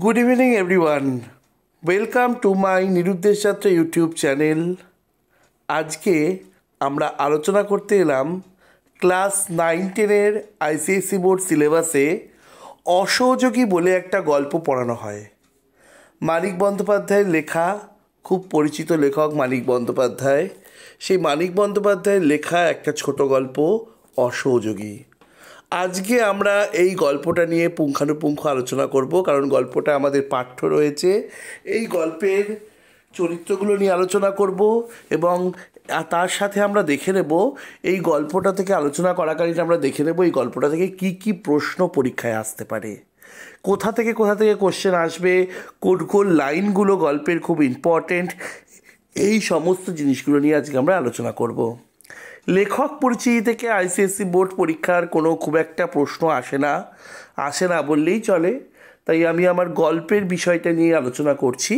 Good evening everyone, welcome to my Niruddesh Jatra YouTube channel. আজকে আমরা আলোচনা করতে এলাম ক্লাস 9-10-এর আইসিএসসি বোর্ড সিলেবাসে অসহযোগী বলে একটা গল্প পড়ানো হয়। মানিক বন্দ্যোপাধ্যায়ের লেখা, খুব পরিচিত লেখক মানিক বন্দ্যোপাধ্যায়। সেই মানিক বন্দ্যোপাধ্যায়ের লেখা একটা ছোট গল্প অসহযোগী। আজকে আমরা এই গল্পটা নিয়ে পুঙ্খানুপুঙ্খ আলোচনা করব, কারণ গল্পটা আমাদের পাঠ্য রয়েছে। এই গল্পের চরিত্রগুলো নিয়ে আলোচনা করব এবং তার সাথে আমরা দেখে নেব এই গল্পটা থেকে আলোচনা করাকালীন আমরা দেখে নেব এই গল্পটা থেকে কি কি প্রশ্ন পরীক্ষায় আসতে পারে, কোথা থেকে কোশ্চেন আসবে, কোন কোন লাইনগুলো গল্পের খুব ইম্পর্টেন্ট, এই সমস্ত জিনিসগুলো নিয়ে আজকে আমরা আলোচনা করব। লেখক পরিচিতি থেকে আইসিএসসি বোর্ড পরীক্ষার কোনো খুব একটা প্রশ্ন আসে না বললেই চলে। তাই আমি আমার গল্পের বিষয়টা নিয়ে আলোচনা করছি।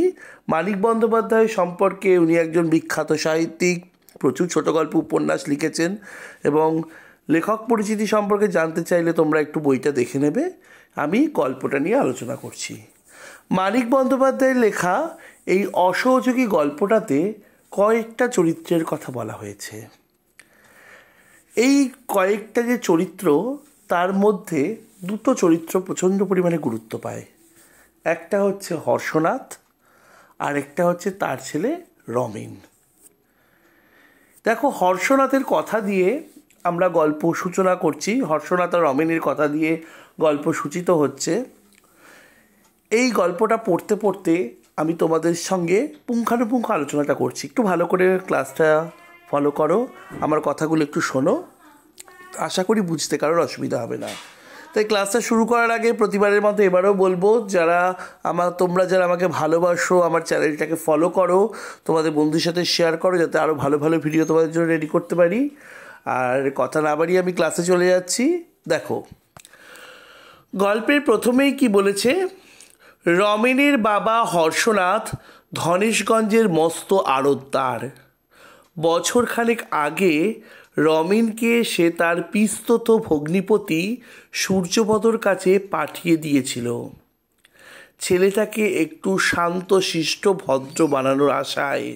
মানিক বন্দ্যোপাধ্যায় সম্পর্কে উনি একজন বিখ্যাত সাহিত্যিক, প্রচুর ছোট গল্প উপন্যাস লিখেছেন এবং লেখক পরিচিতি সম্পর্কে জানতে চাইলে তোমরা একটু বইটা দেখে নেবে। আমি গল্পটা নিয়ে আলোচনা করছি। মানিক বন্দ্যোপাধ্যায়ের লেখা এই অসহযোগী গল্পটাতে কয়েকটা চরিত্রের কথা বলা হয়েছে। এই কয়েকটা যে চরিত্র, তার মধ্যে দুটো চরিত্র প্রচণ্ড পরিমাণে গুরুত্ব পায়। একটা হচ্ছে হর্ষনাথ আর একটা হচ্ছে তার ছেলে রমেন। দেখো, হর্ষনাথের কথা দিয়ে আমরা গল্প সূচনা করছি, হর্ষনাথ আর রমেনের কথা দিয়ে গল্প সূচিত হচ্ছে। এই গল্পটা পড়তে পড়তে আমি তোমাদের সঙ্গে পুঙ্খানুপুঙ্খ আলোচনাটা করছি। একটু ভালো করে ক্লাসটা ফলো করো, আমার কথাগুলো একটু শোনো, আশা করি বুঝতে কারোর অসুবিধা হবে না। তাই ক্লাসটা শুরু করার আগে প্রতিবারের মতো এবারেও বলবো, তোমরা যারা আমাকে ভালোবাসো, আমার চ্যানেলটাকে ফলো করো, তোমাদের বন্ধুদের সাথে শেয়ার করো, যাতে আরও ভালো ভালো ভিডিও তোমাদের জন্য রেডি করতে পারি। আর কথা না বাড়িয়ে আমি ক্লাসে চলে যাচ্ছি। দেখো, গল্পের প্রথমেই কি বলেছে, রমেনের বাবা হর্ষনাথ ধনেশগঞ্জের মস্ত আড়তদার। বছরখানেক আগে রমেনকে সে তার পিস্তত ভগ্নিপতি সূর্যপদর কাছে পাঠিয়ে দিয়েছিল, ছেলেটাকে একটু শান্ত শিষ্ট ভদ্র বানানোর আশায়।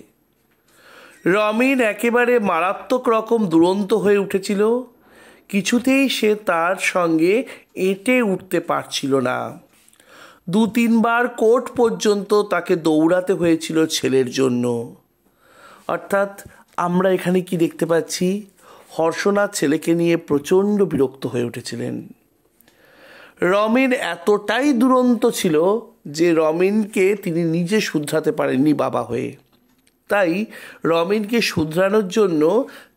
রমেন একেবারে মারাত্মক রকম দুরন্ত হয়ে উঠেছিল, কিছুতেই সে তার সঙ্গে এঁটে উঠতে পারছিল না। 2-3 বার কোর্ট পর্যন্ত তাকে দৌড়াতে হয়েছিল ছেলের জন্য। অর্থাৎ আমরা এখানে কি দেখতে পাচ্ছি, হর্ষনাথ ছেলেকে নিয়ে প্রচণ্ড বিরক্ত হয়ে উঠেছিলেন। রমেন এতটাই দুরন্ত ছিল যে রমেনকে তিনি নিজে শুধরাতে পারেননি বাবা হয়ে। তাই রমেনকে শুধরানোর জন্য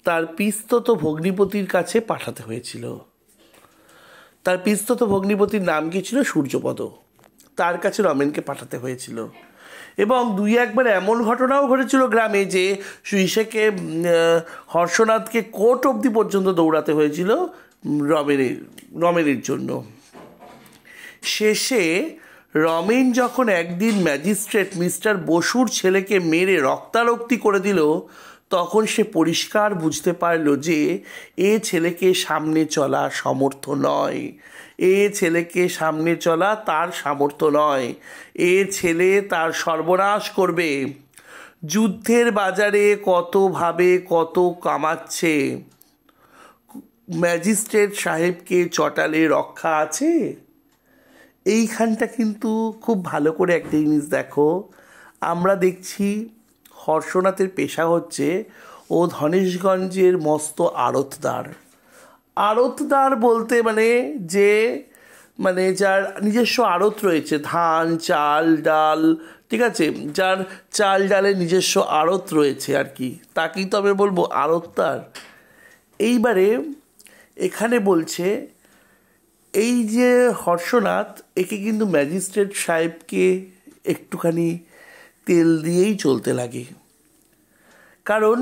তার পিস্তত ভগ্নিপতির কাছে পাঠাতে হয়েছিল। তার পিস্তত ভগ্নিপতির নাম কি ছিল? সূর্যপদ। তার কাছে রমেনকে পাঠাতে হয়েছিল। এবং 2-1 বার এমন ঘটনাও ঘটেছিল গ্রামে যে হর্ষনাথকে কোর্ট অবধি পর্যন্ত দৌড়াতে হয়েছিল রমেনের জন্য। শেষে রমেন যখন একদিন ম্যাজিস্ট্রেট মিস্টার বসুর ছেলেকে মেরে রক্তারক্তি করে দিল, তখন সে পরিষ্কার বুঝতে পারল যে এ ছেলেকে সামনে চলা সমর্থ নয়, তার সামর্থ্য নয়। এ ছেলে তার সর্বনাশ করবে। যুদ্ধের বাজারে কত কামাচ্ছে, ম্যাজিস্ট্রেট সাহেবকে চটালে রক্ষা আছে। এইখানটা কিন্তু খুব ভালো করে একটা জিনিস দেখো, আমরা দেখছি হর্ষনাথের পেশা হচ্ছে ও ধনেশগঞ্জের মস্ত আড়তদার বলতে যার নিজস্ব আড়ত রয়েছে, ধান চাল ডাল, ঠিক আছে, যার চাল ডালের নিজস্ব আড়ত রয়েছে আর কি, তাকেই তো আমি বলবো আড়তদার। এইবারে এখানে বলছে এই যে হর্ষনাথ, একে কিন্তু ম্যাজিস্ট্রেট সাহেবকে একটুখানি তেল দিয়েই চলতে লাগে, কারণ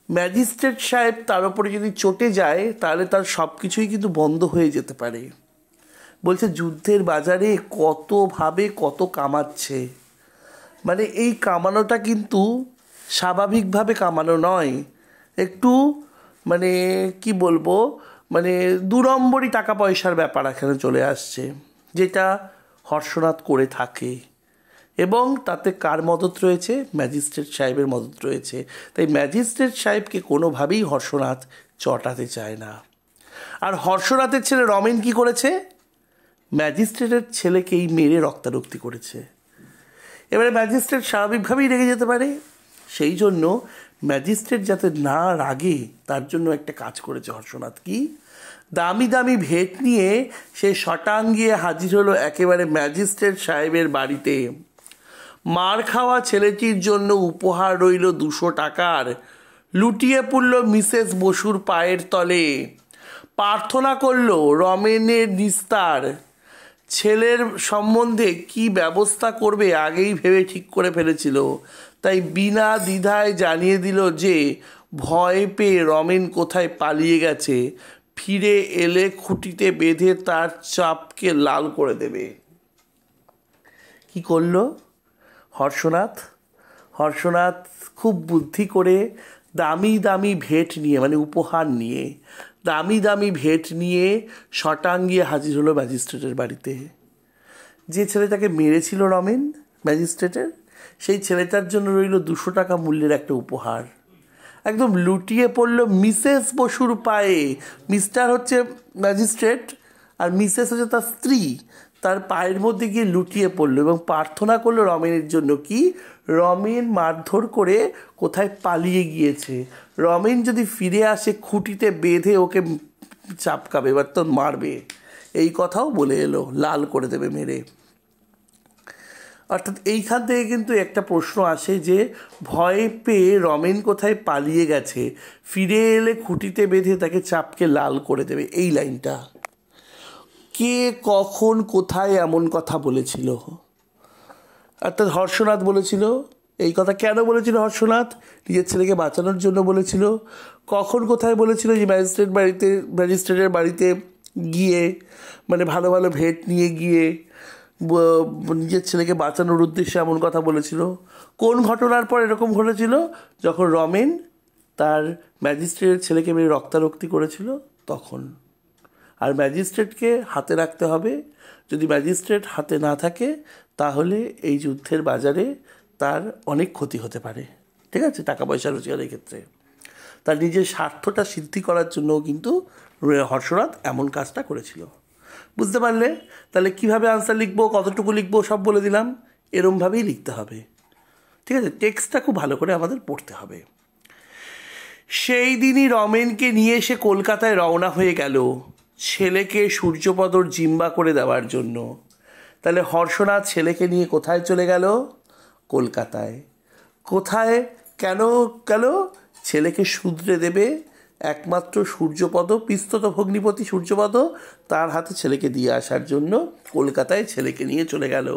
ম্যাজিস্ট্রেট সাহেব তার উপরে যদি চটে যায় তাহলে তার সব কিছুই কিন্তু বন্ধ হয়ে যেতে পারে। বলছে যুদ্ধের বাজারে কত কামাচ্ছে, এই কামানোটা কিন্তু স্বাভাবিকভাবে কামানো নয়, একটু কি বলবো, 2 নম্বরই টাকা পয়সার ব্যাপার এখানে চলে আসছে, যেটা হর্ষনাথ করে থাকে, এবং তাতে কার মদত রয়েছে? ম্যাজিস্ট্রেট সাহেবের মদত রয়েছে। তাই ম্যাজিস্ট্রেট সাহেবকে কোনোভাবেই হর্ষনাথ চটাতে চায় না। আর হর্ষনাথের ছেলে রমেন কি করেছে? ম্যাজিস্ট্রেটের ছেলেকেই মেরে রক্তারক্তি করেছে। এবারে ম্যাজিস্ট্রেট স্বাভাবিকভাবেই রেগে যেতে পারে, সেই জন্য ম্যাজিস্ট্রেট যাতে না রাগে তার জন্য একটা কাজ করেছে হর্ষনাথ। কি? দামি দামি ভেট নিয়ে সে শটাং গিয়ে হাজির হলো একেবারে ম্যাজিস্ট্রেট সাহেবের বাড়িতে। মার খাওয়া ছেলেটির জন্য উপহার রইল 200 টাকার। লুটিয়ে পড়ল মিসেস বসুর পায়ের তলে, প্রার্থনা করল রমেনের নিস্তার। ছেলের সম্বন্ধে কি ব্যবস্থা করবে আগেই ভেবে ঠিক করে ফেলেছিল, তাই বিনা দ্বিধায় জানিয়ে দিল যে ভয় পেয়ে রমেন কোথায় পালিয়ে গেছে, ফিরে এলে খুঁটিতে বেঁধে তার চাপকে লাল করে দেবে। কি করলো হর্ষনাথ খুব বুদ্ধি করে দামি দামি ভেট নিয়ে, মানে উপহার নিয়ে, দামি দামি ভেট নিয়ে শটাং গিয়ে হাজির হলো ম্যাজিস্ট্রেটের বাড়িতে। যে ছেলেটাকে মেরেছিল রমেন ম্যাজিস্ট্রেটের, সেই ছেলেটার জন্য রইল 200 টাকা মূল্যের একটা উপহার। একদম লুটিয়ে পড়ল মিসেস বসুর পায়ে। মিস্টার হচ্ছে ম্যাজিস্ট্রেট আর মিসেস হচ্ছে তার স্ত্রী, তার পায়ের মধ্যে গিয়ে লুটিয়ে পড়লো এবং প্রার্থনা করলো রমেনের জন্য। কি? রমেন মারধর করে কোথায় পালিয়ে গিয়েছে, রমেন যদি ফিরে আসে খুঁটিতে বেঁধে ওকে চাপকাবে, এবার তো মারবে, এই কথাও বলে এলো, লাল করে দেবে মেরে। অর্থাৎ এইখান থেকে কিন্তু একটা প্রশ্ন আসে যে ভয় পেয়ে রমেন কোথায় পালিয়ে গেছে, ফিরে এলে খুঁটিতে বেঁধে তাকে চাপকে লাল করে দেবে। এই লাইনটা কে কখন কোথায় এমন কথা বলেছিল? অর্থাৎ হর্ষনাথ বলেছিল। এই কথা কেন বলেছিল হর্ষনাথ? নিজের ছেলেকে বাঁচানোর জন্য বলেছিল। কখন কোথায় বলেছিল? যে ম্যাজিস্ট্রেটের বাড়িতে গিয়ে, মানে ভালো ভালো ভেট নিয়ে গিয়ে নিজের ছেলেকে বাঁচানোর উদ্দেশ্যে এমন কথা বলেছিল। কোন ঘটনার পর এরকম ঘটেছিল? যখন রমেন তার ম্যাজিস্ট্রেটের ছেলেকে মেরে রক্তারক্তি করেছিল তখন। আর ম্যাজিস্ট্রেটকে হাতে রাখতে হবে, যদি ম্যাজিস্ট্রেট হাতে না থাকে তাহলে এই যুদ্ধের বাজারে তার অনেক ক্ষতি হতে পারে। ঠিক আছে? টাকা পয়সা রোজগারের ক্ষেত্রে তার নিজের স্বার্থটা সিদ্ধি করার জন্য কিন্তু হর্ষনাথ এমন কাজটা করেছিল। বুঝতে পারলে? তাহলে কিভাবে আনসার লিখবো, কতটুকু লিখবো সব বলে দিলাম। এরমভাবেই লিখতে হবে। ঠিক আছে? টেক্সটটা খুব ভালো করে আমাদের পড়তে হবে। সেই দিনই রমেনকে নিয়ে এসে কলকাতায় রওনা হয়ে গেল ছেলেকে সূর্যপদর জিম্বা করে দেওয়ার জন্য। তাহলে হর্ষনাথ ছেলেকে নিয়ে কোথায় চলে গেল? কলকাতায়। কোথায় কেন গেল? ছেলেকে শুধরে দেবে একমাত্র সূর্যপদ, পিস্তত ভগ্নিপতি সূর্যপদ, তার হাতে ছেলেকে দিয়ে আসার জন্য কলকাতায় ছেলেকে নিয়ে চলে গেল।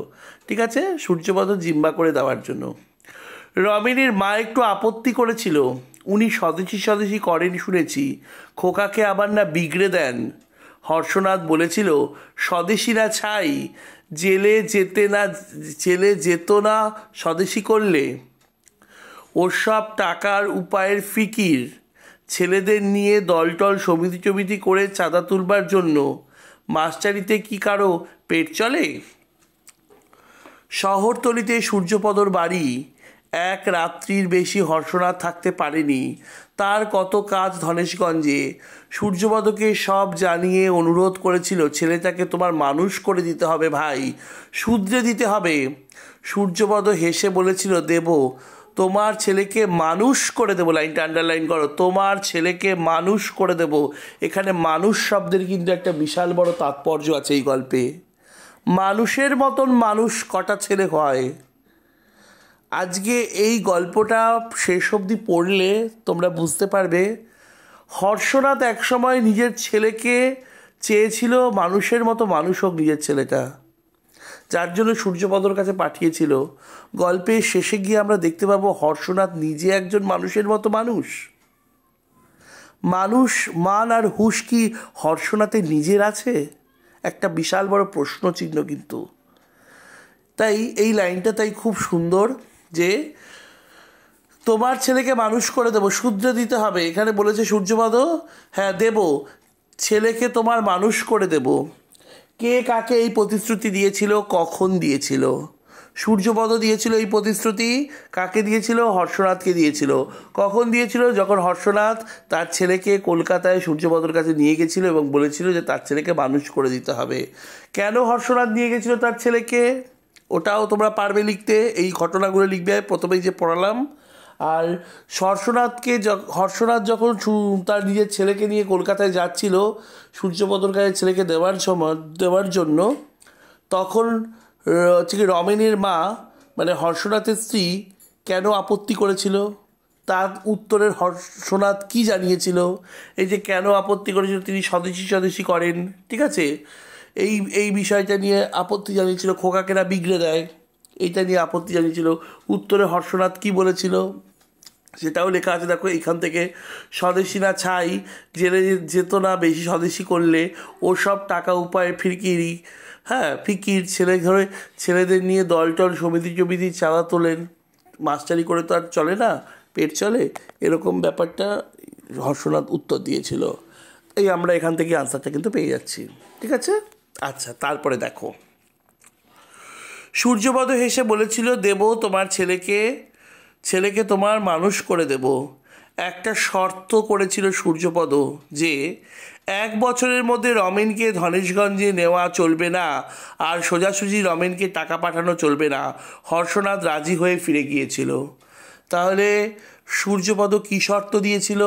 ঠিক আছে? সূর্যপদ জিম্বা করে দেওয়ার জন্য। রমেনের মা একটু আপত্তি করেছিল, উনি স্বদেশী করেন শুনেছি, খোকাকে আবার না বিগড়ে দেন। হর্ষনাথ বলেছিল, স্বদেশীরা ছাই, জেলে যেত না স্বদেশী করলে। ওর সব টাকার উপায়ের ফিকির, ছেলেদের নিয়ে দলটল সমিতি করে চাঁদা তুলবার জন্য। মাস্টারিতে কি কারো পেট চলে? শহরতলিতে সূর্যপদর বাড়ি। এক রাত্রির বেশি হর্ষনাথ থাকতে পারেনি, তার কত কাজ ধনেশগঞ্জে। সূর্যপদকে সব জানিয়ে অনুরোধ করেছিল, ছেলেটাকে তোমার মানুষ করে দিতে হবে ভাই, শুধরে দিতে হবে। সূর্যপদ হেসে বলেছিল, দেব, তোমার ছেলেকে মানুষ করে দেবো। লাইনটা আন্ডারলাইন করো, তোমার ছেলেকে মানুষ করে দেব। এখানে মানুষ শব্দের কিন্তু একটা বিশাল বড় তাৎপর্য আছে এই গল্পে। মানুষের মতন মানুষ কটা ছেলে হয়? আজকে এই গল্পটা শেষ অবধি পড়লে তোমরা বুঝতে পারবে হর্ষনাথ একসময় নিজের ছেলেকে চেয়েছিল মানুষের মতো মানুষ হোক নিজের ছেলেটা, যার জন্য সূর্যপদর কাছে পাঠিয়েছিল। গল্পের শেষে গিয়ে আমরা দেখতে পাবো হর্ষনাথ নিজে একজন মানুষের মতো মানুষ। মানুষ মান আর হুঁশ কি হর্ষনাথের নিজের আছে? একটা বিশাল বড় প্রশ্ন চিহ্ন কিন্তু। তাই এই লাইনটা তাই খুব সুন্দর যে তোমার ছেলেকে মানুষ করে দেবো, শুধরে দিতে হবে। এখানে বলেছে সূর্যপদ, হ্যাঁ দেব, ছেলেকে তোমার মানুষ করে দেব। কে কাকে এই প্রতিশ্রুতি দিয়েছিল, কখন দিয়েছিল? সূর্যপদ দিয়েছিল এই প্রতিশ্রুতি। কাকে দিয়েছিল? হর্ষনাথকে দিয়েছিল। কখন দিয়েছিল? যখন হর্ষনাথ তার ছেলেকে কলকাতায় সূর্যপদর কাছে নিয়ে গেছিল এবং বলেছিল যে তার ছেলেকে মানুষ করে দিতে হবে। কেন হর্ষনাথ নিয়ে গেছিল তার ছেলেকে, ওটাও তোমরা পারবে লিখতে। এই ঘটনাগুলো লিখবে প্রথমেই যে পড়ালাম। আর হর্ষনাথ যখন তার নিজের ছেলেকে নিয়ে কলকাতায় যাচ্ছিল সূর্যপদর কাছে ছেলেকে দেওয়ার জন্য, তখন হচ্ছে কি রমেনের মা মানে হর্ষনাথের স্ত্রী কেন আপত্তি করেছিল, তার উত্তরের হর্ষনাথ কি জানিয়েছিল? এই যে কেন আপত্তি করেছিল, তিনি স্বদেশী করেন, ঠিক আছে, এই বিষয়টা নিয়ে আপত্তি জানিয়েছিল। খোকাকে না বিগড়ে দেয়, এইটা নিয়ে আপত্তি জানিয়েছিল। উত্তরে হর্ষনাথ কি বলেছিল সেটাও লেখা আছে, দেখো এইখান থেকে। স্বদেশী না ছাই, জেলে যেত না বেশি স্বদেশী করলে, ওসব টাকা উপায় ফিরকিরি। হ্যাঁ, ফিকির ছেলেদের নিয়ে দল সমিতি চাঁদা তোলেন, মাস্টারি করে তো আর চলে না, পেট চলে, এরকম ব্যাপারটা হর্ষনাথ উত্তর দিয়েছিল। এই আমরা এখান থেকে আনসারটা কিন্তু পেয়ে যাচ্ছি, ঠিক আছে। আচ্ছা, তারপরে দেখো, সূর্যপদ হেসে বলেছিল, দেব তোমার ছেলেকে তোমার মানুষ করে দেব। একটা শর্ত করেছিল সূর্যপদ, যে 1 বছরের মধ্যে রমেনকে ধনেশগঞ্জে নেওয়া চলবে না, আর সোজাসুজি রমেনকে টাকা পাঠানো চলবে না। হর্ষনাথ রাজি হয়ে ফিরে গিয়েছিল। তাহলে সূর্যপদ কী শর্ত দিয়েছিল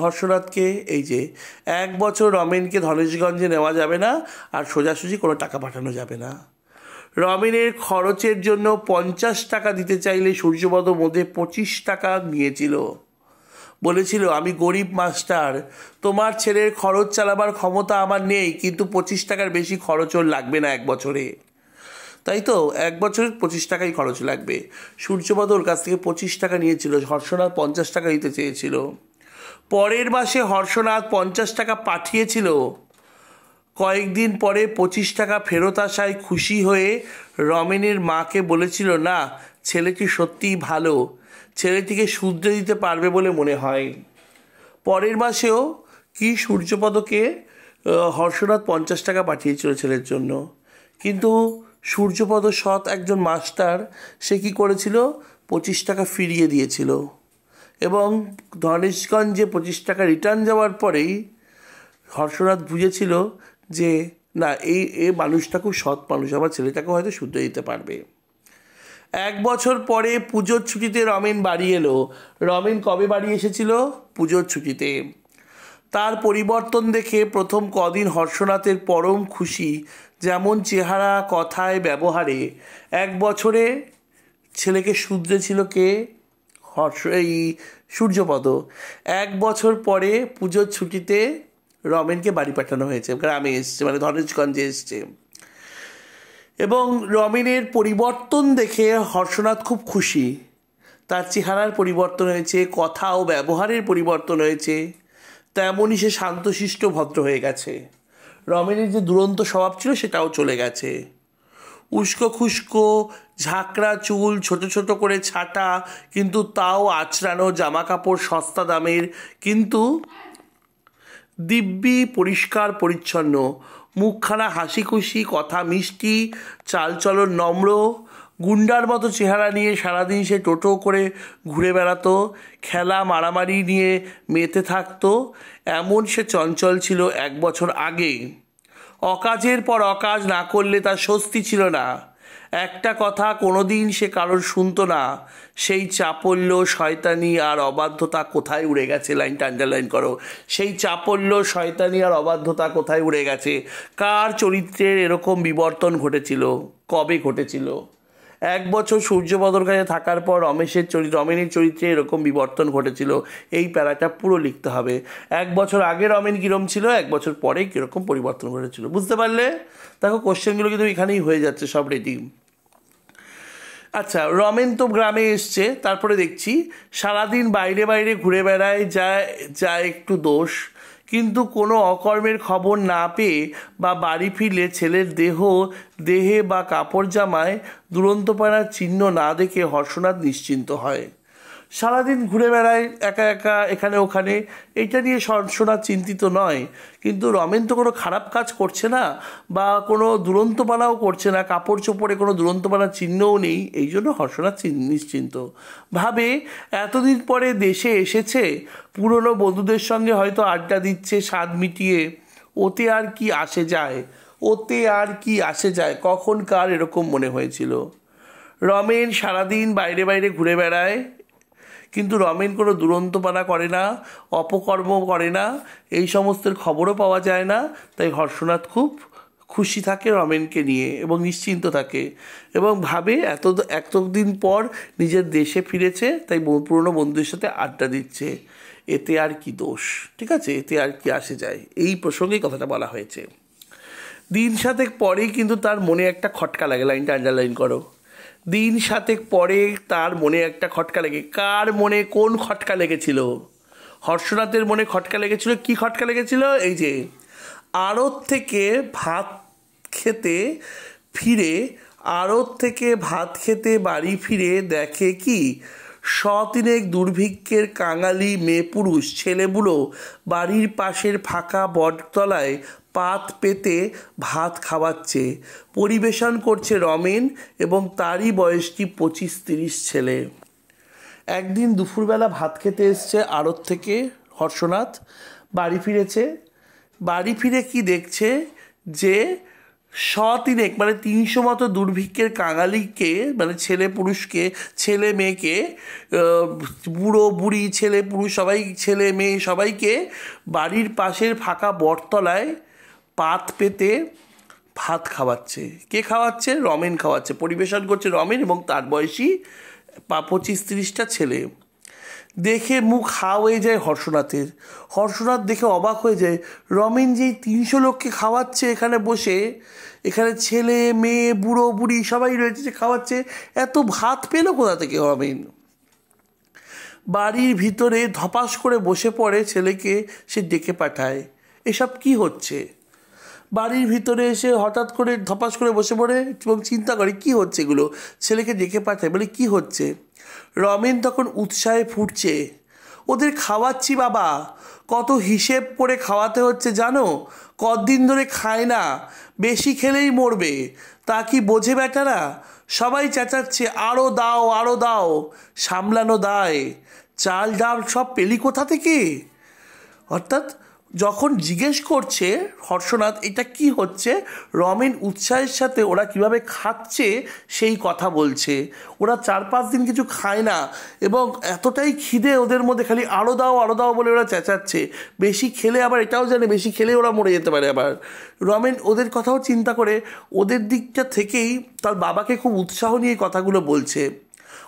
হর্ষনাথকে? এই যে 1 বছর রমেনকে ধনেশগঞ্জে নেওয়া যাবে না, আর সোজাসুজি কোনো টাকা পাঠানো যাবে না। রমেনের খরচের জন্য 50 টাকা দিতে চাইলে সূর্যপদ মধ্যে 25 টাকা নিয়েছিল। বলেছিল, আমি গরিব মাস্টার, তোমার ছেলের খরচ চালাবার ক্ষমতা আমার নেই, কিন্তু 25 টাকার বেশি খরচও লাগবে না 1 বছরে। তাই তো, 1 বছরে 25 টাকাই খরচ লাগবে। সূর্যপদ ওর কাছ থেকে 25 টাকা নিয়েছিল, হর্ষনাথ 50 টাকা দিতে চেয়েছিল। পরের মাসে হর্ষনাথ 50 টাকা পাঠিয়েছিল। কয়েকদিন পরে 25 টাকা ফেরত আসায় খুশি হয়ে রমেনের মাকে বলেছিল, না, ছেলেটি সত্যিই ভালো, ছেলেটিকে শুধরে দিতে পারবে বলে মনে হয়। পরের মাসেও কি সূর্যপদকে হর্ষনাথ 50 টাকা পাঠিয়েছিল ছেলের জন্য, কিন্তু সূর্যপদ সৎ একজন মাস্টার, সে কী করেছিল, 25 টাকা ফিরিয়ে দিয়েছিল। এবং ধনেশগঞ্জে 25 টাকা রিটার্ন যাওয়ার পরেই হর্ষনাথ বুঝেছিল যে না, এই মানুষটা খুব সৎ মানুষ, আমার ছেলেটাকেও হয়তো শুদ্ধ দিতে পারবে। 1 বছর পরে পুজোর ছুটিতে রমেন বাড়ি এলো। রমেন কবে বাড়ি এসেছিল? পুজোর ছুটিতে। তার পরিবর্তন দেখে প্রথম কদিন হর্ষনাথের পরম খুশি, যেমন চেহারা, কথায়, ব্যবহারে। 1 বছরে ছেলেকে শুধরেছিল কে? সূর্যপদ। 1 বছর পরে পুজোর ছুটিতে রমেনকে বাড়ি পাঠানো হয়েছে, গ্রামে এসছে, মানে ধনেশগঞ্জে এসছে। এবং রমেনের পরিবর্তন দেখে হর্ষনাথ খুব খুশি। তার চেহারার পরিবর্তন হয়েছে, কথা ও ব্যবহারের পরিবর্তন হয়েছে, তেমনই সে শান্তশিষ্ট ভদ্র হয়ে গেছে। রমেনের যে দুরন্ত স্বভাব ছিল সেটাও চলে গেছে। উস্কো খুস্কো ঝাঁকড়া চুল, ছোট ছোট করে ছাটা, কিন্তু তাও আঁচড়ানো জামা কাপড়, সস্তা দামের কিন্তু দিব্যি পরিষ্কার পরিচ্ছন্ন, মুখখানা হাসি খুশি, কথা মিষ্টি, চালচলন নম্র। গুন্ডার মতো চেহারা নিয়ে সারাদিন সে টোটো করে ঘুরে বেড়াতো, খেলা মারামারি নিয়ে মেতে থাকতো। এমন সে চঞ্চল ছিল 1 বছর আগে। অকাজের পর অকাজ না করলে তার স্বস্তি ছিল না। একটা কথা কোনোদিন সে কারোর শুনতো না। সেই চাপল্য, শয়তানি আর অবাধ্যতা কোথায় উড়ে গেছে? লাইনটা আন্ডারলাইন করো। সেই চাপল্য, শয়তানি আর অবাধ্যতা কোথায় উড়ে গেছে? কার চরিত্রের এরকম বিবর্তন ঘটেছিল? কবে ঘটেছিল? 1 বছর সূর্যপদর কাছে থাকার পর রমেনের চরিত্রে এরকম বিবর্তন ঘটেছিল। এই প্যারাটা পুরো লিখতে হবে। 1 বছর আগে রমেন কীরকম ছিল, 1 বছর পরে কীরকম পরিবর্তন ঘটেছিল। বুঝতে পারলে? দেখো, কোশ্চেনগুলো কিন্তু এখানেই হয়ে যাচ্ছে সব রেডি। আচ্ছা, রমেন তো গ্রামে এসছে, তারপরে দেখছি সারাদিন বাইরে বাইরে ঘুরে বেড়ায়, যায় একটু দোষ, কিন্তু কোনো অকর্মের খবর না পেয়ে বা বাড়ি ফিরলে ছেলের দেহে বা কাপড় জামায় দুরন্তপনার চিহ্ন না দেখে হর্ষনাথ নিশ্চিন্ত হয়। সারাদিন ঘুরে বেড়ায় একা একা এখানে ওখানে, এইটা নিয়ে হর্ষনাথ চিন্তিত নয়। কিন্তু রমেন তো কোনো খারাপ কাজ করছে না বা কোনো দুরন্তপনাও করছে না, কাপড় চোপড়ে কোনো দুরন্তপনার চিহ্নও নেই, এই জন্য হর্ষনাথ নিশ্চিন্ত ভাবে এতদিন পরে দেশে এসেছে, পুরনো বন্ধুদের সঙ্গে হয়তো আড্ডা দিচ্ছে স্বাদ মিটিয়ে, ওতে আর কি আসে যায়, ওতে আর কি আসে যায়, কখন কার এরকম মনে হয়েছিল। রমেন সারাদিন বাইরে বাইরে ঘুরে বেড়ায়, কিন্তু রমেন কোনো দুরন্তপনা করে না, অপকর্ম করে না, এই সমস্তের খবরও পাওয়া যায় না। তাই হর্ষনাথ খুব খুশি থাকে রমেনকে নিয়ে এবং নিশ্চিন্ত থাকে এবং ভাবে এতদিন পর নিজের দেশে ফিরেছে, তাই পুরনো বন্ধুদের সাথে আড্ডা দিচ্ছে, এতে আর কি দোষ, ঠিক আছে, এতে আর কি আসে যায়, এই প্রসঙ্গেই কথাটা বলা হয়েছে। দিন সাতেক পরেই কিন্তু তার মনে একটা খটকা লাগে, লাইনটা আন্ডারলাইন করো। দিন সাতেক পরে তার মনে একটা খটকা লেগে, কার মনে কোন খটকা লেগেছিল? হর্ষনাথের মনে খটকা লেগেছিল। কি খটকা লেগেছিল? এই যে আড়ত থেকে ভাত খেতে বাড়ি ফিরে দেখে কি শতিনেক দুর্ভিক্ষের কাঙালি মেয়ে পুরুষ ছেলেগুলো বাড়ির পাশের ফাঁকা বটতলায় পাত পেতে ভাত খাওয়াচ্ছে। পরিবেশন করছে রমেন এবং তারই বয়সটি 25-30 ছেলে। একদিন দুপুরবেলা ভাত খেতে এসছে আড়ত থেকে হর্ষনাথ, বাড়ি ফিরেছে। বাড়ি ফিরে কি দেখছে যে শতিনেক মানে 300 মতো দুর্ভিক্ষের কাঙালিকে, মানে ছেলে পুরুষকে, ছেলে মেয়েকে, বুড়ো বুড়ি ছেলে পুরুষ সবাই, ছেলে মেয়ে সবাইকে বাড়ির পাশের ফাঁকা বটতলায় পাত পেতে ভাত খাওয়াচ্ছে। কে খাওয়াচ্ছে? রমেন খাওয়াচ্ছে। পরিবেশন করছে রমেন এবং তার বয়সী 25-30টা ছেলে। দেখে মুখ হা হয়ে যায় হর্ষনাথের। হর্ষনাথ দেখে অবাক হয়ে যায়, রমেন যেই 300 লোককে খাওয়াচ্ছে এখানে বসে, এখানে ছেলে মেয়ে বুড়ো বুড়ি সবাই রয়েছে, যে খাওয়াচ্ছে, এত ভাত পেল কোথা থেকে রমেন? বাড়ির ভিতরে ধপাস করে বসে পড়ে, ছেলেকে সে ডেকে পাঠায়। এসব কি হচ্ছে? বাড়ির ভিতরে এসে হঠাৎ করে ধপাস করে বসে পড়ে এবং চিন্তা করে কি হচ্ছে এগুলো, ছেলেকে ডেকে পাঠায়, বলে কি হচ্ছে? রমেন তখন উৎসাহে ফুটছে, ওদের খাওয়াচ্ছি বাবা, কত হিসেব করে খাওয়াতে হচ্ছে জানো, কতদিন ধরে খায় না, বেশি খেলেই মরবে, তা কি বোঝে বেটারা? সবাই চেঁচাচ্ছে আরও দাও আরও দাও, সামলানো দায়, চাল ডাল সব পেলি কোথা থেকে? অর্থাৎ যখন জিজ্ঞেস করছে হর্ষনাথ এটা কি হচ্ছে, রমেন উৎসাহের সাথে ওরা কিভাবে খাচ্ছে সেই কথা বলছে। ওরা 4-5 দিন কিছু খায় না এবং এতটাই খিদে ওদের মধ্যে, খালি আরও দাও বলে ওরা চেঁচাচ্ছে। বেশি খেলে আবার এটাও জানে বেশি খেলে ওরা মরে যেতে পারে। আবার রমেন ওদের কথাও চিন্তা করে ওদের দিকটা থেকেই তার বাবাকে খুব উৎসাহ নিয়ে কথাগুলো বলছে।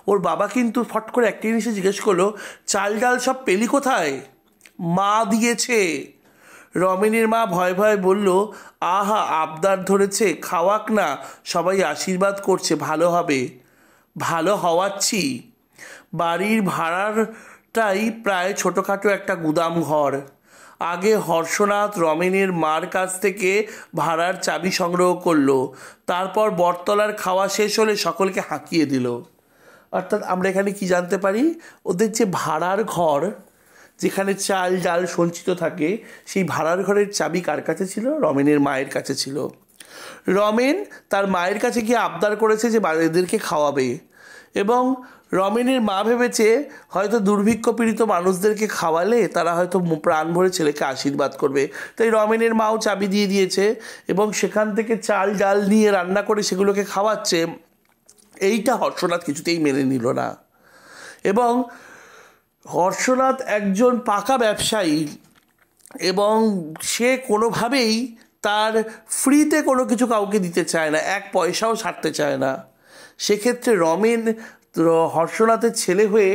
ওর বাবা কিন্তু ফট করে একটা জিনিসে জিজ্ঞেস করলো, চাল ডাল সব পেলি কোথায়? মা দিয়েছে। রমেনের মা ভয়ে ভয়ে বলল, আহা আবদার ধরেছে, খাওয়াক না, সবাই আশীর্বাদ করছে ভালো হবে। ভালো হওয়াচ্ছি। বাড়ির ভাড়াটাই প্রায় ছোটোখাটো একটা গুদাম ঘর। আগে হর্ষনাথ রমেনের মার কাছ থেকে ভাড়ার চাবি সংগ্রহ করলো, তারপর বটতলার খাওয়া শেষ হলে সকলকে হাঁকিয়ে দিল। অর্থাৎ আমরা এখানে কি জানতে পারি, ওদের যে ভাড়ার ঘর যেখানে চাল ডাল সঞ্চিত থাকে, সেই ভাড়ার ঘরের চাবি কার কাছে ছিল? রমেনের মায়ের কাছে ছিল। রমেন তার মায়ের কাছে গিয়ে আবদার করেছে যে এদেরকে খাওয়াবে এবং রমেনের মা ভেবেছে হয়তো দুর্ভিক্ষ পীড়িত মানুষদেরকে খাওয়ালে তারা হয়তো প্রাণ ভরে ছেলেকে আশীর্বাদ করবে, তাই রমেনের মাও চাবি দিয়ে দিয়েছে এবং সেখান থেকে চাল ডাল নিয়ে রান্না করে সেগুলোকে খাওয়াচ্ছে। এইটা হর্ষনাথ কিছুতেই মেনে নিল না এবং হর্ষনাথ একজন পাকা ব্যবসায়ী এবং সে কোনোভাবেই তার ফ্রিতে কোনো কিছু কাউকে দিতে চায় না, 1 পয়সাও ছাড়তে চায় না। সেক্ষেত্রে রমেন হর্ষনাথের ছেলে হয়ে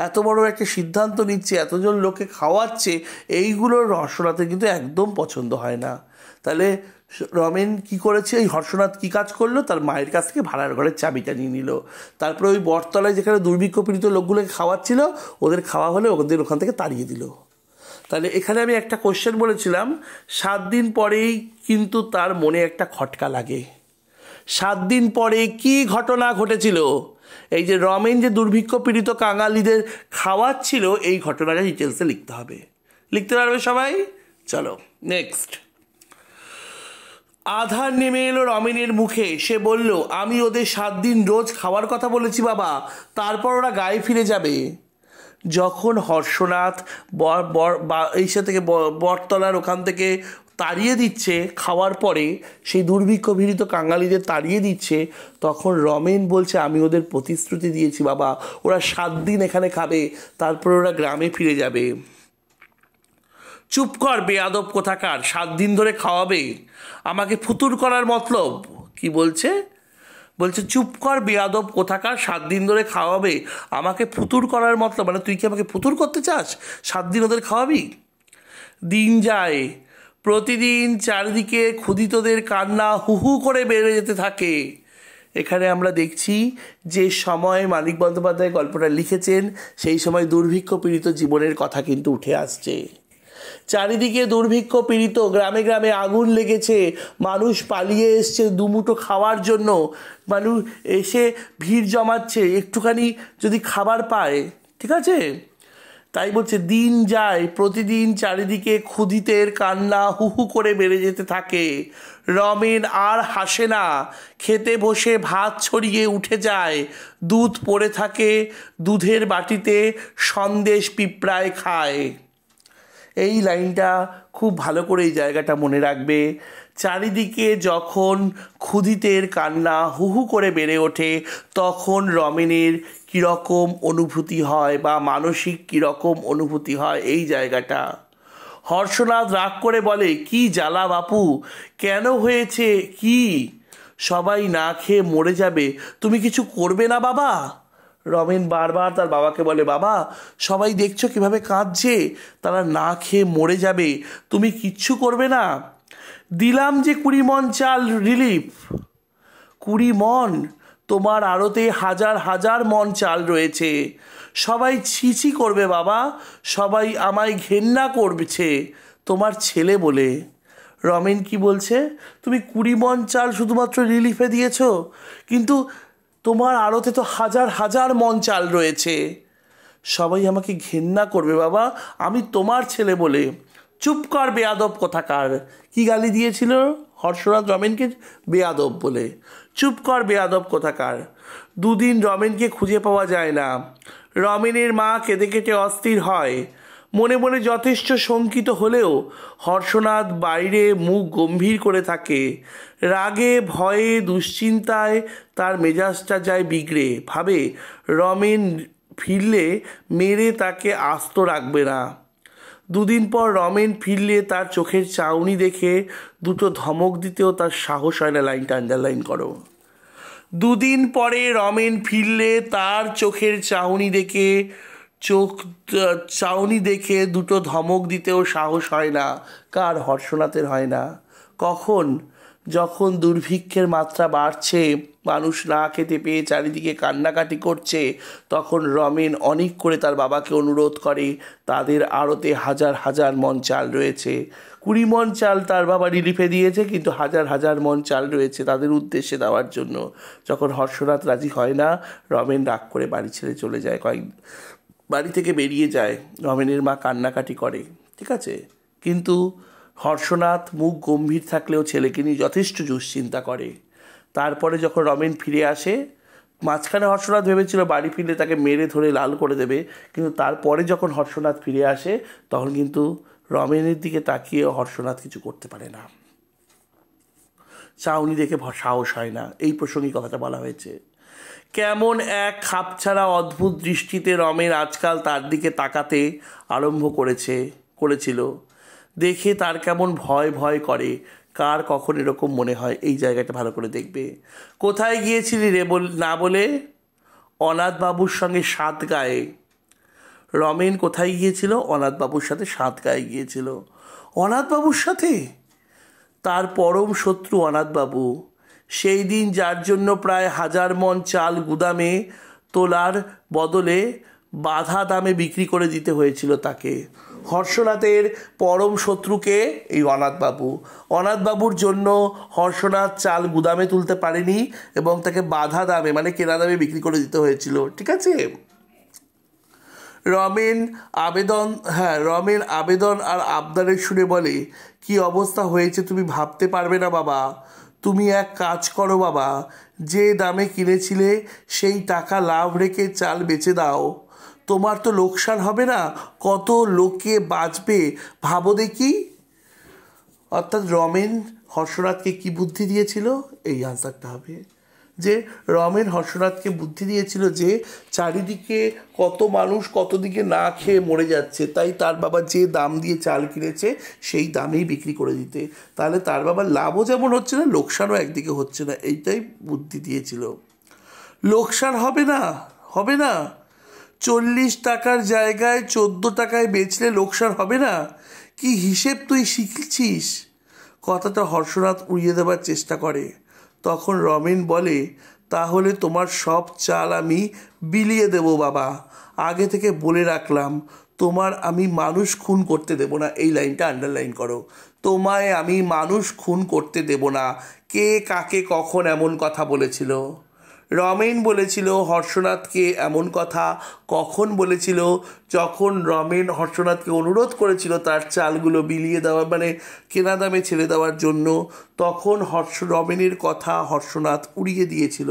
এত বড় একটা সিদ্ধান্ত নিচ্ছে, এতজন লোককে খাওয়াচ্ছে, এইগুলোর হর্ষনাথের কিন্তু একদম পছন্দ হয় না। তাহলে রমেন কি করেছে, এই হর্ষনাথ কি কাজ করলো, তার মায়ের কাছ থেকে ভাড়ার ঘরের চাবিটা নিয়ে নিল। তারপরে ওই বটতলায় যেখানে দুর্ভিক্ষ পীড়িত লোকগুলোকে খাওয়াচ্ছিল, ওদের খাওয়া হলে ওদের ওখান থেকে তাড়িয়ে দিল। তাহলে এখানে আমি একটা কোশ্চেন বলেছিলাম, 7 দিন পরেই কিন্তু তার মনে একটা খটকা লাগে। 7 দিন পরে কি ঘটনা ঘটেছিল এই যে রমেন যে দুর্ভিক্ষ পীড়িত কাঙালিদের খাওয়াচ্ছিল এই ঘটনাটা ডিটেলসে লিখতে হবে। লিখতে পারবে সবাই? চলো নেক্সট। আধার নেমে এলো রমেনের মুখে। সে বলল, আমি ওদের 7 দিন রোজ খাওয়ার কথা বলেছি বাবা, তারপর ওরা গায়ে ফিরে যাবে। যখন হর্ষনাথ এইসা থেকে বটতলার ওখান থেকে তাড়িয়ে দিচ্ছে খাওয়ার পরে, সেই দুর্ভিক্ষ পীড়িত কাঙালিদের তাড়িয়ে দিচ্ছে, তখন রমেন বলছে, আমি ওদের প্রতিশ্রুতি দিয়েছি বাবা, ওরা 7 দিন এখানে খাবে, তারপর ওরা গ্রামে ফিরে যাবে। চুপ কর বেয়াদব কোথাকার, 7 দিন ধরে খাওয়াবে, আমাকে ফুতুর করার মতলব? কি বলছে? বলছে চুপ কর বেয়াদব কোথাকার, 7 দিন ধরে খাওয়াবে, আমাকে ফুতুর করার মতলব? মানে তুই কি আমাকে ফুতুর করতে চাস? 7 দিন ওদের খাওয়াবি? দিন যায়, প্রতিদিন চারিদিকে ক্ষুধিতদের কান্না হু হু করে বেড়ে যেতে থাকে। এখানে আমরা দেখছি যে সময় মানিক বন্দ্যোপাধ্যায় গল্পটা লিখেছেন, সেই সময় দুর্ভিক্ষ পীড়িত জীবনের কথা কিন্তু উঠে আসছে। চারিদিকে দুর্ভিক্ষ পীড়িত, গ্রামে গ্রামে আগুন লেগেছে, মানুষ পালিয়ে এসছে দুমুঠো খাওয়ার জন্য, মানুষ এসে ভিড় জমাচ্ছে একটুখানি যদি খাবার পায়, ঠিক আছে? তাই বলছে দিন যায়, প্রতিদিন চারিদিকে ক্ষুধিতের কান্না হু হু করে বেড়ে যেতে থাকে। রমেন আর হাসে না, খেতে বসে ভাত ছড়িয়ে উঠে যায়, দুধ পড়ে থাকে, দুধের বাটিতে সন্দেশ পিঁপড়ায় খায়। এই লাইনটা খুব ভালো করে এই জায়গাটা মনে রাখবে। চারিদিকে যখন ক্ষুধিতের কান্না হু হু করে বেড়ে ওঠে, তখন রমেনের কীরকম অনুভূতি হয় বা মানসিক কীরকম অনুভূতি হয়, এই জায়গাটা। হর্ষনাথ রাগ করে বলে, কি জ্বালা বাপু, কেন হয়েছে কি? সবাই না খেয়ে মরে যাবে, তুমি কিছু করবে না বাবা? রমেন বারবার তার বাবাকে বলে, বাবা সবাই দেখছো কিভাবে কাঁদছে, তারা না খেয়ে মরে যাবে, তুমি কিচ্ছু করবে না? দিলাম যে 20 মণ চাল রিলিফ। 20 মণ? তোমার আড়তে হাজার হাজার মণ চাল রয়েছে, সবাই ছিছি করবে বাবা, সবাই আমায় ঘেন্না করছে তোমার ছেলে বলে। রমেন কি বলছে, তুমি 20 মণ চাল শুধুমাত্র রিলিফে দিয়েছ, কিন্তু তোমার আড়তে তো হাজার হাজার মণ চাল রয়েছে, সবাই আমাকে ঘেন্না করবে বাবা, আমি তোমার ছেলে বলে। চুপ কর বেয়াদব কোথাকার। কি গালি দিয়েছিল হর্ষনাথ রমেনকে? বেয়াদব বলে। চুপ কর বেয়াদব কোথাকার। 2 দিন রমেনকে খুঁজে পাওয়া যায় না। রমেনের মা কেঁদে কেটে অস্থির হয়, মনে মনে যথেষ্ট শঙ্কিত হলেও হর্ষনাথ বাইরে মুখ গম্ভীর করে থাকে। রাগে ভয়ে দুশ্চিন্তায় তার মেজাজটা যায় বিগড়ে। ভাবে রমেন ফিরলে মেরে তাকে আস্ত রাখবে না। 2 দিন পর রমেন ফিরলে তার চোখের চাউনি দেখে দুটো ধমক দিতেও তার সাহস হয় না। লাইনটা আন্ডারলাইন করো। 2 দিন পরে রমেন ফিরলে তার চোখের চাউনি দেখে দুটো ধমক দিতেও সাহস হয় না। কার? হর্ষনাথের হয় না। কখন? যখন দুর্ভিক্ষের মাত্রা বাড়ছে, মানুষ না খেতে পেয়ে চারিদিকে কান্নাকাটি করছে, তখন রমেন অনেক করে তার বাবাকে অনুরোধ করে, তাদের আড়তে হাজার হাজার মণ চাল রয়েছে। 20 মণ চাল তার বাবা রিলিফে দিয়েছে, কিন্তু হাজার হাজার মণ চাল রয়েছে তাদের উদ্দেশ্যে দেওয়ার জন্য। যখন হর্ষনাথ রাজি হয় না, রমেন রাগ করে বাড়ি ছেড়ে চলে যায়, বাড়ি থেকে বেরিয়ে যায়। রমেনের মা কান্নাকাটি করে, ঠিক আছে, কিন্তু হর্ষনাথ মুখ গম্ভীর থাকলেও ছেলেকে নিয়ে যথেষ্ট দুশ্চিন্তা করে। তারপরে যখন রমেন ফিরে আসে, মাঝখানে হর্ষনাথ ভেবেছিল বাড়ি ফিরলে তাকে মেরে ধরে লাল করে দেবে, কিন্তু তারপরে যখন হর্ষনাথ ফিরে আসে, তখন কিন্তু রমেনের দিকে তাকিয়ে হর্ষনাথ কিছু করতে পারে না। চাউনি দেখে সাহস হয় না। এই প্রসঙ্গে কথাটা বলা হয়েছে। কেমন এক খাপছাড়া অদ্ভুত দৃষ্টিতে রমেন আজকাল তার দিকে তাকাতে আরম্ভ করেছিল। দেখে তার কেমন ভয় ভয় করে। কার কখন এরকম মনে হয়, এই জায়গাটা ভালো করে দেখবে। কোথায় গিয়েছিলি রে না বলে? অনাথবাবুর সঙ্গে সাতগাঁয়ে। রমেন কোথায় গিয়েছিল? অনাথবাবুর সাথে সাতগাঁয়ে গিয়েছিল। অনাথবাবুর সাথে? তার পরম শত্রু অনাথবাবু, সেই দিন যার জন্য প্রায় 1000 মণ চাল গুদামে তোলার বদলে বাধা দামে বিক্রি করে দিতে হয়েছিল তাকে। হর্ষনাথের পরম শত্রুকে এই অনাথবাবু। অনাথবাবুর জন্য হর্ষনাথ চাল গুদামে তুলতে পারেনি এবং তাকে বাধা দামে মানে কেনা দামে বিক্রি করে দিতে হয়েছিল। ঠিক আছে। রমেন আবেদন আর আবদারের সুরে বলে, কি অবস্থা হয়েছে তুমি ভাবতে পারবে না বাবা। তুমি এক কাজ করো বাবা, যে দামে কিনেছিলে সেই টাকা লাভ রেখে চাল বেচে দাও। তোমার তো লোকসান হবে না, কত লোকে বাঁচবে ভাবো দেখি। অর্থাৎ রমেন হর্ষনাথকে কি বুদ্ধি দিয়েছিল, এই আনসারটা হবে যে রমেন হর্ষনাথকে বুদ্ধি দিয়েছিল যে চারিদিকে কত মানুষ কত দিকে না খেয়ে মরে যাচ্ছে, তাই তার বাবা যে দাম দিয়ে চাল কিনেছে সেই দামেই বিক্রি করে দিতে। তাহলে তার বাবার লাভও যেমন হচ্ছে না, লোকসানও একদিকে হচ্ছে না, এইটাই বুদ্ধি দিয়েছিল। লোকসান হবে না, হবে না। 40 টাকার জায়গায় 14 টাকায় বেচলে লোকসান হবে না? কি হিসেব তুই শিখছিস? কথাটা হর্ষনাথ উড়িয়ে দেবার চেষ্টা করে। তখন রমেন বলে, তাহলে তোমার সব চাল আমি বিলিয়ে দেব বাবা। আগে থেকে বলে রাখলাম, তোমার আমি মানুষ খুন করতে দেব না। এই লাইনটা আন্ডারলাইন করো, তোমায় আমি মানুষ খুন করতে দেব না। কে কাকে কখন এমন কথা বলেছিল? রমেন বলেছিল হর্ষনাথকে এমন কথা কখন বলেছিল? যখন রমেন হর্ষনাথকে অনুরোধ করেছিল তার চালগুলো বিলিয়ে দেওয়া মানে কেনা দামে ছেড়ে দেওয়ার জন্য, তখন রমেনের কথা হর্ষনাথ উড়িয়ে দিয়েছিল।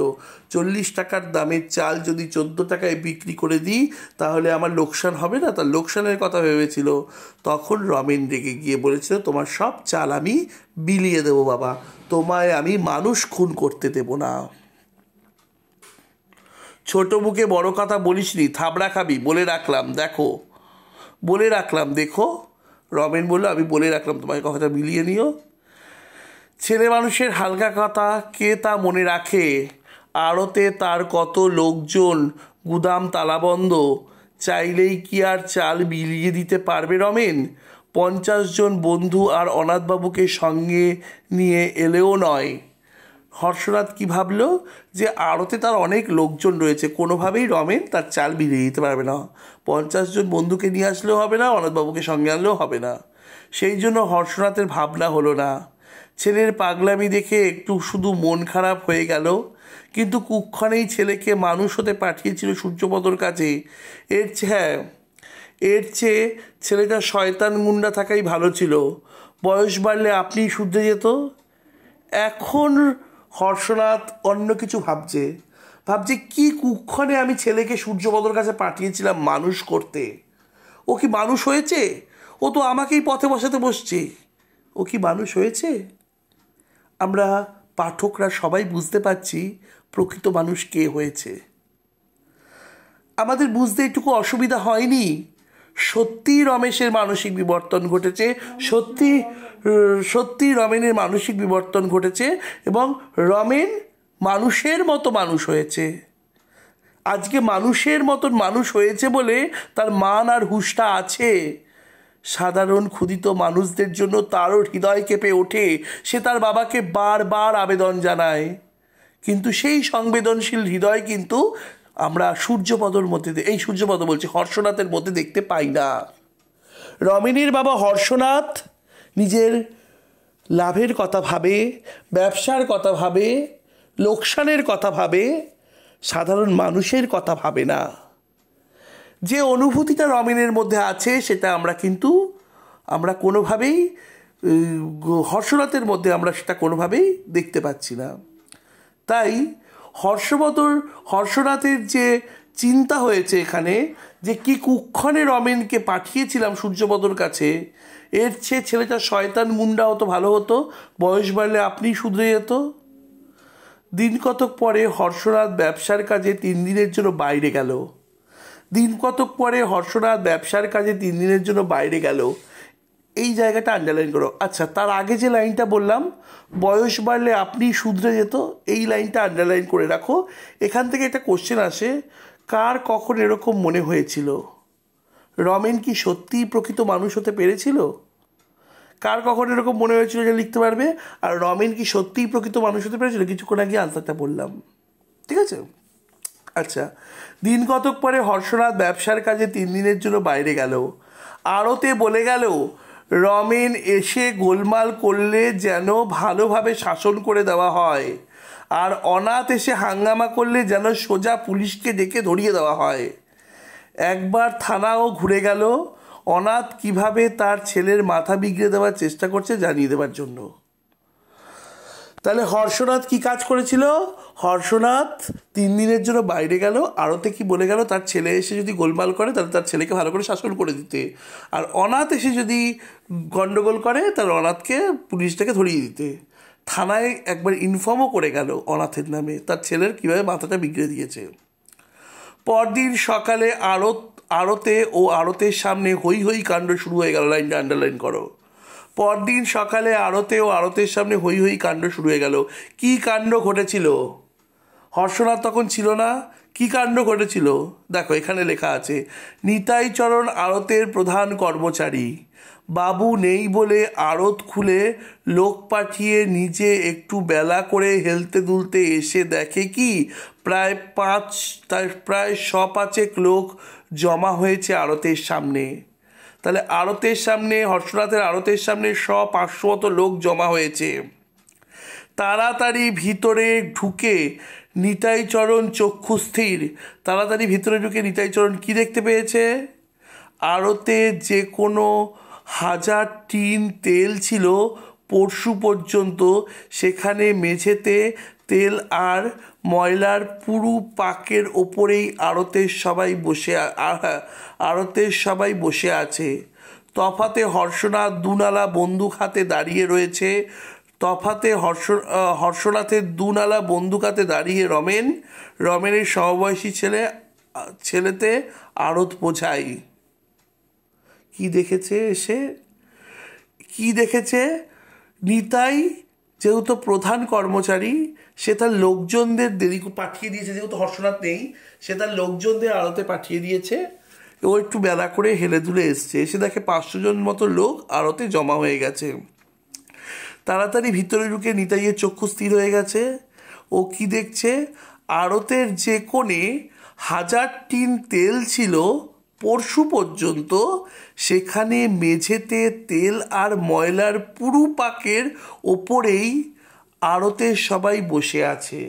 40 টাকার দামের চাল যদি 14 টাকায় বিক্রি করে দিই তাহলে আমার লোকসান হবে না, তার লোকসানের কথা ভেবেছিল। তখন রমেন রেগে গিয়ে বলেছিল, তোমার সব চাল আমি বিলিয়ে দেবো বাবা, তোমায় আমি মানুষ খুন করতে দেব না। ছোট মুখে বড় কথা বলিসনি, থাবড়া খাবি, বলে রাখলাম দেখো, বলে রাখলাম দেখো। রমেন বলল, আমি বলে রাখলাম তোমার কথাটা মিলিয়ে নিও। ছেলে মানুষের হালকা কথা কে তা মনে রাখে? আড়তে তার কত লোকজন, গুদাম তালাবন্ধ, চাইলেই কি আর চাল বিলিয়ে দিতে পারবে রমেন? 50 জন বন্ধু আর অনাথবাবুকে সঙ্গে নিয়ে এলেও নয়। হর্ষনাথ কি ভাবল যে আড়তে তার অনেক লোকজন রয়েছে, কোনোভাবেই রমেন তার চাল বিলিয়ে দিতে পারবে না। 50 জন বন্ধুকে নিয়ে আসলেও হবে না, অনাথবাবুকে সঙ্গে আনলেও হবে না। সেই জন্য হর্ষনাথের ভাবনা হলো না। ছেলের পাগলামি দেখে একটু শুধু মন খারাপ হয়ে গেল, কিন্তু কুক্ষণেই ছেলেকে মানুষ হতে পাঠিয়েছিল সূর্যপদর কাছে। এর চেয়ে ছেলেটা শয়তান মুন্ডা থাকাই ভালো ছিল। বয়স বাড়লে আপনিই শুধরে যেত। এখন হর্ষনাথ অন্য কিছু ভাবছে কি কুক্ষণে আমি ছেলেকে সূর্যপদর কাছে পাঠিয়েছিলাম মানুষ করতে। ও কি মানুষ হয়েছে? ও তো আমাকেই পথে বসাতে বসছে। ও কি মানুষ হয়েছে? আমরা পাঠকরা সবাই বুঝতে পারছি প্রকৃত মানুষ কে হয়েছে। আমাদের বুঝতে একটুকু অসুবিধা হয়নি। সত্যি রমেশের মানসিক বিবর্তন ঘটেছে, সত্যি রমেনের মানসিক বিবর্তন ঘটেছে এবং রমেন মানুষের মতো মানুষ হয়েছে। আজকে মানুষের মতন মানুষ হয়েছে বলে তার মান আর হুঁশটা আছে। সাধারণ ক্ষুদিত মানুষদের জন্য তারও হৃদয় কেঁপে ওঠে। সে তার বাবাকে বারবার আবেদন জানায়, কিন্তু সেই সংবেদনশীল হৃদয় কিন্তু আমরা সূর্যপদর মধ্যে, এই সূর্যপদ বলছি, হর্ষনাথের মধ্যে দেখতে পাই না। রমেনের বাবা হর্ষনাথ নিজের লাভের কথা ভাবে, ব্যবসার কথা ভাবে, লোকসানের কথা ভাবে, সাধারণ মানুষের কথা ভাবে না। যে অনুভূতিটা রমেনের মধ্যে আছে সেটা আমরা কোনোভাবেই হর্ষনাথের মধ্যে আমরা সেটা কোনোভাবেই দেখতে পাচ্ছি না। তাই হর্ষনাথের যে চিন্তা হয়েছে এখানে, যে কি কুক্ষণে রমেনকে পাঠিয়েছিলাম সূর্যপদর কাছে, এর চেয়ে ছেলেটা শয়তান মুন্ডা হতো ভালো হতো, বয়স বাড়লে আপনি শুধরে যেত। দিন কতক পরে হর্ষনাথ ব্যবসার কাজে 3 দিনের জন্য বাইরে গেল। এই জায়গাটা আন্ডারলাইন করো। আচ্ছা, তার আগে যে লাইনটা বললাম, বয়স বাড়লে আপনি শুধরে যেত, এই লাইনটা আন্ডারলাইন করে রাখো। এখান থেকে একটা কোশ্চেন আসে, কার কখন এরকম মনে হয়েছিল? রমেন কি সত্যিই প্রকৃত মানুষ হতে পেরেছিল? কার কখন এরকম মনে হয়েছিল যে লিখতে পারবে। আর রমেন কি সত্যিই প্রকৃত মানুষ হতে পেরেছিল? কিছুক্ষণ আগে আনসারটা বললাম, ঠিক আছে। আচ্ছা, দিন কতক পরে হর্ষনাথ ব্যবসার কাজে 3 দিনের জন্য বাইরে গেল। আড়তে বলে গেল, রমেন এসে গোলমাল করলে যেন ভালোভাবে শাসন করে দেওয়া হয়, আর অনাথ এসে হাঙ্গামা করলে যেন সোজা পুলিশকে ডেকে ধরিয়ে দেওয়া হয়। একবার থানাও ঘুরে গেল অনাথ কিভাবে তার ছেলের মাথা বিগড়ে দেওয়ার চেষ্টা করছে জানিয়ে দেওয়ার জন্য। তাহলে হর্ষনাথ কি কাজ করেছিল? হর্ষনাথ 3 দিনের জন্য বাইরে গেল, আড়তে কি বলে গেল, তার ছেলে এসে যদি গোলমাল করে তাহলে তার ছেলেকে ভালো করে শাসন করে দিতে, আর অনাথ এসে যদি গণ্ডগোল করে তার অনাথকে পুলিশটাকে ধরিয়ে দিতে। থানায় একবার ইনফর্মও করে গেল অনাথের নামে, তার ছেলের কীভাবে মাথাটা বিগড়ে দিয়েছে। পরদিন সকালে আড়তে ও আড়তের সামনে হই হই কাণ্ড শুরু হয়ে গেল। লাইনটা আন্ডারলাইন করো। পরদিন সকালে আড়তে ও আড়তের সামনে হই হই কাণ্ড শুরু হয়ে গেল। কি কাণ্ড ঘটেছিল? হর্ষনাথ তখন ছিল না। কি কাণ্ড ঘটেছিল দেখো, এখানে লেখা আছে, নিতাইচরণ আড়তের প্রধান কর্মচারী। বাবু নেই বলে আড়ত খুলে লোক পাঠিয়ে নিজে একটু বেলা করে হেলতে দুলতে এসে দেখে কি প্রায় 5 লোক জমা হয়েছে আড়তের সামনে। তাহলে আড়তের সামনে, হর্ষনাথের আড়তের সামনে 500 মতো লোক জমা হয়েছে। তাড়াতাড়ি ভিতরে ঢুকে নিতাইচরণ চক্ষুস্থির। তাড়াতাড়ি ভিতরে ঢুকে নিতাইচরণ কি দেখতে পেয়েছে? আড়তে যে কোনো 1000 টিন তেল ছিল পরশু পর্যন্ত, সেখানে মেঝেতে তেল আর ময়লার পুরু পাকের ওপরেই আড়তের সবাই বসে আছে। তফাতে হর্ষনাথ দুনালা বন্দুক হাতে দাঁড়িয়ে রয়েছে। হর্ষনাথের দুনালা বন্দুক হাতে দাঁড়িয়ে রমেনের সমবয়সী ছেলেতে আড়ত বোঝাই। কি দেখেছে? নিতাই যেহেতু প্রধান কর্মচারী, সে তার লোকজনদের পাঠিয়ে দিয়েছে, যেহেতু হর্ষনাথ নেই সে তার লোকজনদের আড়তে পাঠিয়ে দিয়েছে। ও একটু বেলা করে হেলে দুলে এসছে, এসে দেখে 500 জন মতো লোক আড়তে জমা হয়ে গেছে। তাড়াতাড়ি ভিতরে ঢুকে নিতাইয়ের চক্ষু স্থির হয়ে গেছে। ও কি দেখছে? আড়তের যে কোণে 1000 টিন তেল ছিল পরশু পর্যন্ত, সেখানে মেঝেতে তেল আর ময়লার পুরু পাকের ওপরেই আড়তের সবাই বসে আছে।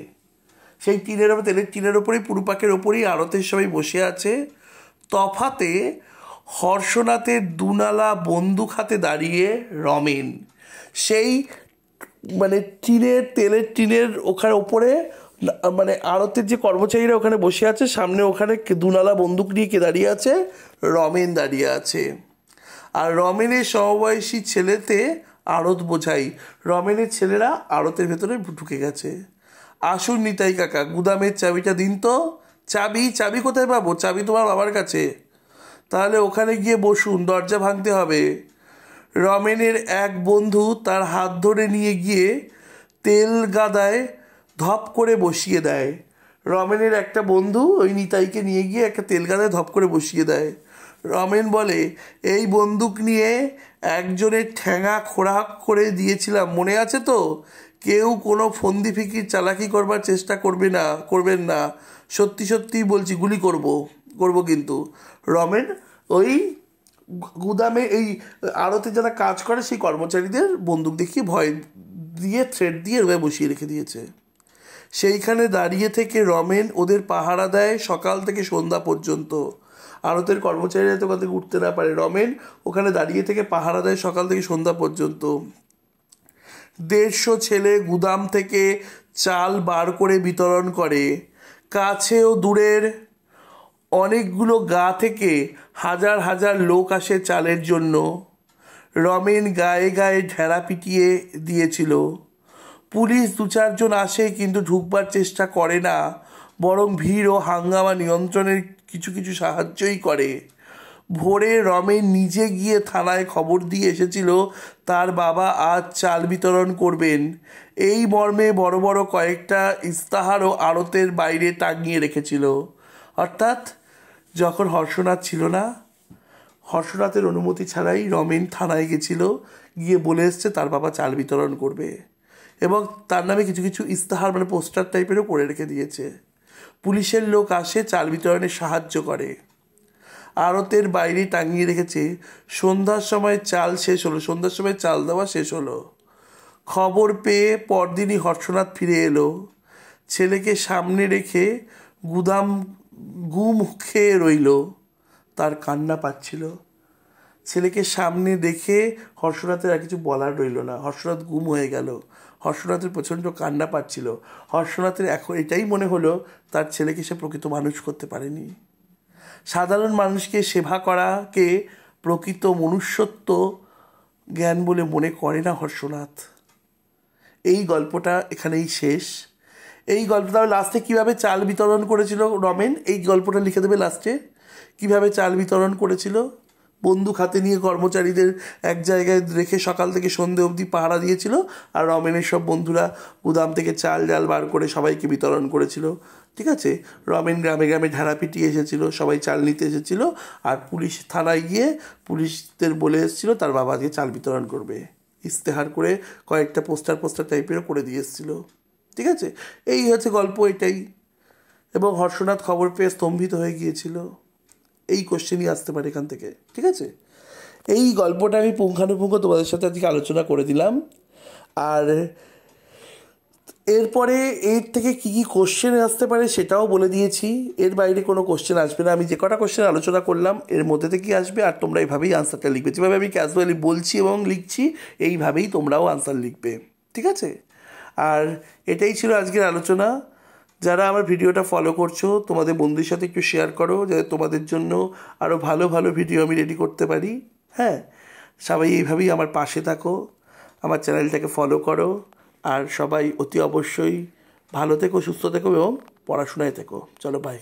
সেই তেলের টিনের ওপরেই, পুরু পাকের ওপরেই আড়তের সবাই বসে আছে। তফাতে হর্ষনাথের দুনালা বন্দুক হাতে দাঁড়িয়ে রমেন। সেই তেলের টিনের ওপরে আড়তের যে কর্মচারীরা ওখানে বসে আছে, সামনে ওখানে দুনালা বন্দুক নিয়ে কে দাঁড়িয়ে আছে? রমেন দাঁড়িয়ে আছে। আর রমেনের সমবয়সী ছেলেতে আড়ত বোঝাই। রমেনের ছেলেরা আড়তের ভেতরে ঢুকে গেছে। আসুন নিতাই কাকা, গুদামের চাবিটা দিন তো। চাবি কোথায় পাবো? চাবি তোমার বাবার কাছে। তাহলে ওখানে গিয়ে বসুন, দরজা ভাঙতে হবে। রমেনের এক বন্ধু তার হাত ধরে নিয়ে গিয়ে তেল গাদায় ধপ করে বসিয়ে দেয়। রমেনের একটা বন্ধু ওই নিতাইকে নিয়ে গিয়ে একটা তেল গাদায় ধপ করে বসিয়ে দেয়। রমেন বলে, এই বন্দুক নিয়ে একজনের ঠ্যাঙা খোরাক করে দিয়েছিলাম, মনে আছে তো? কেউ কোনো ফন্দি ফিকির চালাকি করবার চেষ্টা করবেন না। সত্যি সত্যিই বলছি, গুলি করব কিন্তু। রমেন ওই গুদামে এই আড়তে যারা কাজ করে সেই কর্মচারীদের বন্দুক দেখিয়ে ভয় দিয়ে থ্রেট দিয়ে বসিয়ে রেখে দিয়েছে। সেইখানে দাঁড়িয়ে থেকে রমেন ওদের পাহারা দেয় সকাল থেকে সন্ধ্যা পর্যন্ত। আড়তের কর্মচারীরা তো কথা উঠতে না পারে, রমেন ওখানে দাঁড়িয়ে থেকে পাহারা দেয় সকাল থেকে সন্ধ্যা পর্যন্ত। 150 ছেলে গুদাম থেকে চাল বার করে বিতরণ করে। কাছে ও দূরের অনেকগুলো গা থেকে হাজার হাজার লোক আসে চালের জন্য। রমেন গায়ে গায়ে ঢেড়া পিটিয়ে দিয়েছিল। পুলিশ 2-4 জন আসে, কিন্তু ঢুকবার চেষ্টা করে না, বরং ভিড় ও হাঙ্গামা নিয়ন্ত্রণের কিছু সাহায্যই করে। ভোরে রমেন নিজে গিয়ে থানায় খবর দিয়ে এসেছিল তার বাবা আজ চাল বিতরণ করবেন। এই মর্মে বড় বড় কয়েকটা ইস্তাহারও আড়তের বাইরে টাঙিয়ে রেখেছিল। অর্থাৎ যখন হর্ষনাথ ছিল না, হর্ষনাথের অনুমতি ছাড়াই রমেন থানায় গেছিল, গিয়ে বলে এসছে তার বাবা চাল বিতরণ করবে, এবং তার নামে কিছু ইস্তাহার পোস্টার টাইপেরও করে রেখে দিয়েছে। পুলিশের লোক আসে, চাল বিতরণে সাহায্য করে। আড়তের বাইরে টাঙিয়ে রেখেছে। সন্ধ্যার সময় চাল শেষ হলো, সন্ধ্যার সময় চাল দেওয়া শেষ হলো। খবর পেয়ে পরদিনই হর্ষনাথ ফিরে এলো। ছেলেকে সামনে রেখে গুম খেয়ে রইল। তার কান্না পাচ্ছিল। ছেলেকে সামনে দেখে হর্ষনাথের আর কিছু বলার রইল না। হর্ষনাথ গুম হয়ে গেল। হর্ষনাথের প্রচণ্ড কান্না পাচ্ছিল। হর্ষনাথের এখন এটাই মনে হলো তার ছেলেকে সে প্রকৃত মানুষ করতে পারেনি। সাধারণ মানুষকে সেবা করাকে প্রকৃত মনুষ্যত্ব জ্ঞান বলে মনে করে না হর্ষনাথ। এই গল্পটা এখানেই শেষ। এই গল্পটা লাস্টে কীভাবে চাল বিতরণ করেছিল রমেন, এই গল্পটা লিখে দেবে লাস্টে। কীভাবে চাল বিতরণ করেছিল, বন্দুক হাতে নিয়ে কর্মচারীদের এক জায়গায় রেখে সকাল থেকে সন্ধে অবধি পাহারা দিয়েছিল, আর রমেনের সব বন্ধুরা গুদাম থেকে চাল ডাল বার করে সবাইকে বিতরণ করেছিল। ঠিক আছে, রমেন গ্রামে গ্রামে ঢাড়া পিটিয়ে এসেছিলো, সবাই চাল নিতে এসেছিলো, আর পুলিশ থানায় গিয়ে পুলিশদের বলে এসেছিলো তার বাবা আজকে চাল বিতরণ করবে। ইস্তেহার করে কয়েকটা পোস্টার টাইপেরও করে দিয়ে এসেছিলো। ঠিক আছে, এই হচ্ছে গল্প, এটাই। এবং হর্ষনাথ খবর পেয়ে স্তম্ভিত হয়ে গিয়েছিল। এই কোশ্চেনই আসতে পারে এখান থেকে। ঠিক আছে, এই গল্পটা আমি পুঙ্খানুপুঙ্খ তোমাদের সাথে আজকে আলোচনা করে দিলাম। আর এরপরে এর থেকে কী কী কোশ্চেন আসতে পারে সেটাও বলে দিয়েছি। এর বাইরে কোনো কোশ্চেন আসবে না। আমি যে কটা কোশ্চেন আলোচনা করলাম এর মধ্যে থেকেই আসবে, আর তোমরা এইভাবেই আনসারটা লিখবে। যেভাবে আমি ক্যাজুয়ালি বলছি এবং লিখছি, এইভাবেই তোমরাও আনসার লিখবে। ঠিক আছে, আর এটাই ছিল আজকের আলোচনা। যারা আমার ভিডিওটা ফলো করছো, তোমাদের বন্ধুদের সাথে একটু শেয়ার করো, যাতে তোমাদের জন্য আরও ভালো ভালো ভিডিও আমি রেডি করতে পারি। হ্যাঁ, সবাই এইভাবেই আমার পাশে থাকো, আমার চ্যানেলটাকে ফলো করো, আর সবাই অতি অবশ্যই ভালো থেকো, সুস্থ থেকো এবং পড়াশোনায় থেকো। চলো, বাই।